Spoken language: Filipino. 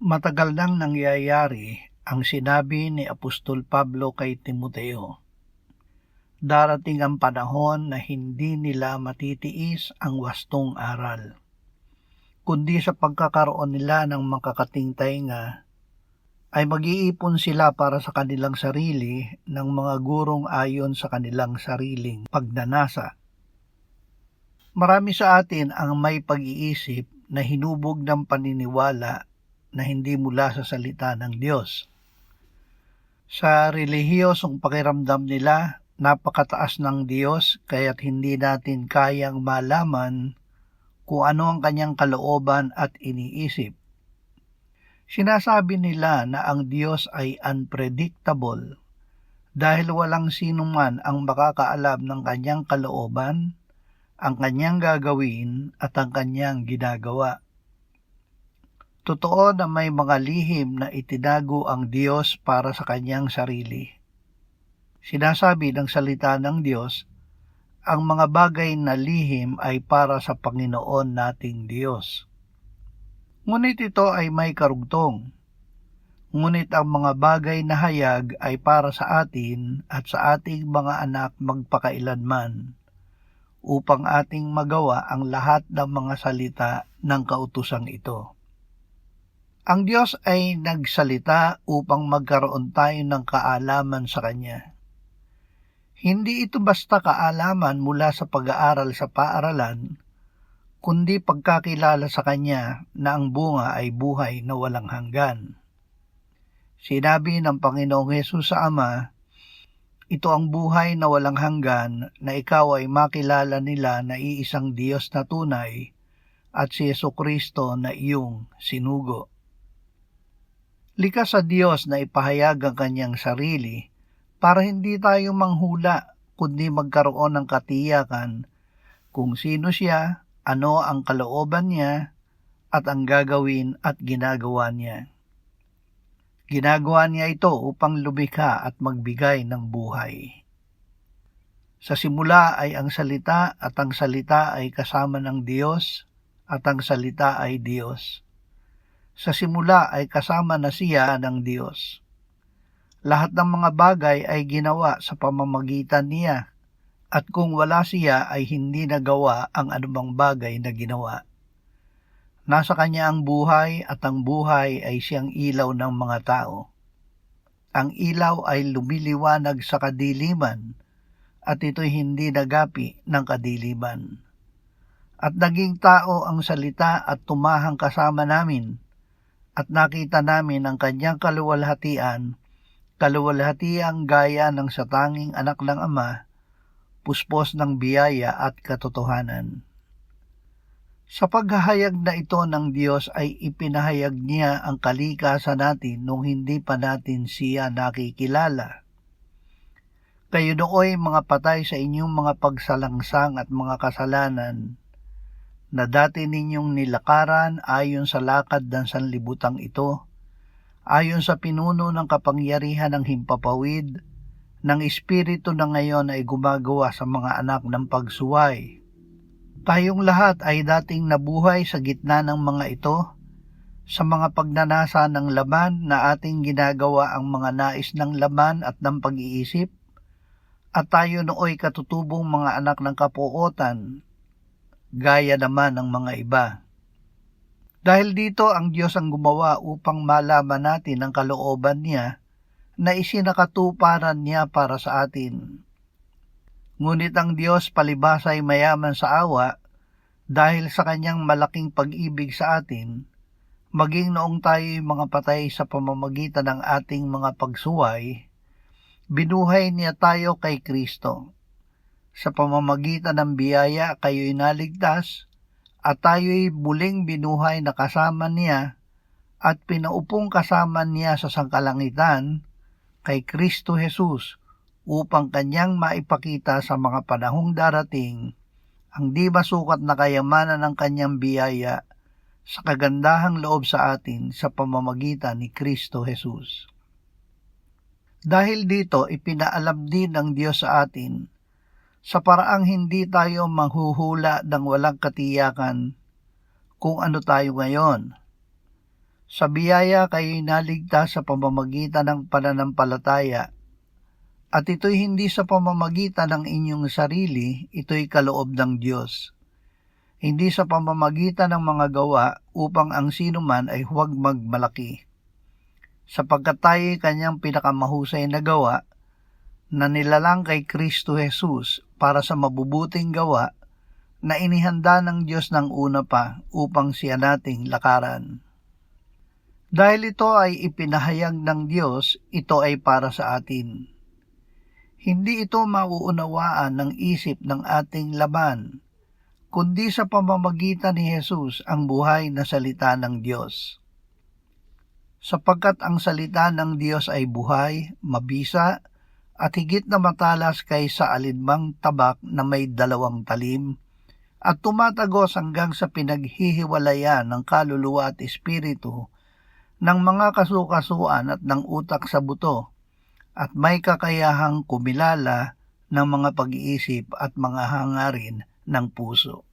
Matagal nang nangyayari ang sinabi ni Apostol Pablo kay Timoteo. Darating ang panahon na hindi nila matitiis ang wastong aral, kundi sa pagkakaroon nila ng makakating tainga, ay mag-iipon sila para sa kanilang sarili ng mga gurong ayon sa kanilang sariling pagnanasa. Marami sa atin ang may pag-iisip na hinubog ng paniniwala na hindi mula sa salita ng Diyos. Sa relihiyosong pakiramdam nila, napakataas ng Diyos kaya't hindi natin kayang malaman kung ano ang kanyang kalooban at iniisip. Sinasabi nila na ang Diyos ay unpredictable dahil walang sino man ang makakaalam ng kanyang kalooban, ang kanyang gagawin at ang kanyang ginagawa. Totoo na may mga lihim na itinago ang Diyos para sa kanyang sarili. Sinasabi ng salita ng Diyos, ang mga bagay na lihim ay para sa Panginoon nating Diyos. Ngunit ito ay may karugtong. Ngunit ang mga bagay na hayag ay para sa atin at sa ating mga anak magpakailanman, upang ating magawa ang lahat ng mga salita ng kautusang ito. Ang Diyos ay nagsalita upang magkaroon tayo ng kaalaman sa Kanya. Hindi ito basta kaalaman mula sa pag-aaral sa paaralan, kundi pagkakilala sa Kanya na ang bunga ay buhay na walang hanggan. Sinabi ng Panginoong Hesus sa Ama, ito ang buhay na walang hanggan, na ikaw ay makilala nila na iisang Diyos na tunay at si Jesucristo na iyong sinugo. Likas sa Diyos na ipahayag ang kanyang sarili para hindi tayo manghula, kundi magkaroon ng katiyakan kung sino siya, ano ang kalooban niya, at ang gagawin at ginagawa niya. Ginagawa niya ito upang lumikha at magbigay ng buhay. Sa simula ay ang salita at ang salita ay kasama ng Diyos at ang salita ay Diyos. Sa simula ay kasama na siya ng Diyos. Lahat ng mga bagay ay ginawa sa pamamagitan niya, at kung wala siya ay hindi nagawa ang anumang bagay na ginawa. Nasa kanya ang buhay at ang buhay ay siyang ilaw ng mga tao. Ang ilaw ay lumiliwanag sa kadiliman at ito'y hindi nagapi ng kadiliman. At naging tao ang salita at tumahang kasama namin, at nakita namin ang kanyang kaluwalhatian gaya ng sa tanging anak ng Ama, puspos ng biyaya at katotohanan. Sa paghahayag na ito ng Diyos ay ipinahayag niya ang kalikasan natin nung hindi pa natin siya nakikilala. Kayo nooy mga patay sa inyong mga pagsalangsang at mga kasalanan, na dati ninyong nilakaran ayon sa lakad ng sanlibutang ito, ayon sa pinuno ng kapangyarihan ng himpapawid, ng espiritu na ngayon ay gumagawa sa mga anak ng pagsuway. Tayong lahat ay dating nabuhay sa gitna ng mga ito, sa mga pagnanasa ng laman na ating ginagawa ang mga nais ng laman at ng pag-iisip, at tayo nooy katutubong mga anak ng kapuotan, gaya naman ng mga iba. Dahil dito ang Diyos ang gumawa upang malaman natin ang kalooban niya na isinakatuparan niya para sa atin. Ngunit ang Diyos palibhas ay mayaman sa awa dahil sa kanyang malaking pag-ibig sa atin, maging noong tayo'y mga patay sa pamamagitan ng ating mga pagsuway, binuhay niya tayo kay Kristo. Sa pamamagitan ng biyaya kayo'y naligtas, at tayo'y muling binuhay na kasama niya at pinaupong kasama niya sa sangkalangitan kay Kristo Jesus upang kanyang maipakita sa mga panahong darating ang di masukat na kayamanan ng kanyang biyaya sa kagandahang loob sa atin sa pamamagitan ni Kristo Jesus. Dahil dito, ipinaalam din ng Diyos sa atin sa paraang hindi tayo manghuhula ng walang katiyakan kung ano tayo ngayon. Sa biyaya kayo'y naligtas sa pamamagitan ng pananampalataya, at ito'y hindi sa pamamagitan ng inyong sarili, ito'y kaloob ng Diyos. Hindi sa pamamagitan ng mga gawa upang ang sinuman ay huwag magmalaki. Sapagkat tayo'y kanyang pinakamahusay na gawa na nilalang kay Kristo Jesus para sa mabubuting gawa na inihanda ng Diyos ng una pa upang siya nating lakaran. Dahil ito ay ipinahayag ng Diyos, ito ay para sa atin. Hindi ito mauunawaan ng isip ng ating laman, kundi sa pamamagitan ni Jesus ang buhay na salita ng Diyos. Sapagkat ang salita ng Diyos ay buhay, mabisa, at higit na matalas kaysa alinmang tabak na may 2 talim, at tumatagos hanggang sa pinaghihiwalayan ng kaluluwa at espiritu, ng mga kasukasuan at ng utak sa buto, at may kakayahang kumilala ng mga pag-iisip at mga hangarin ng puso.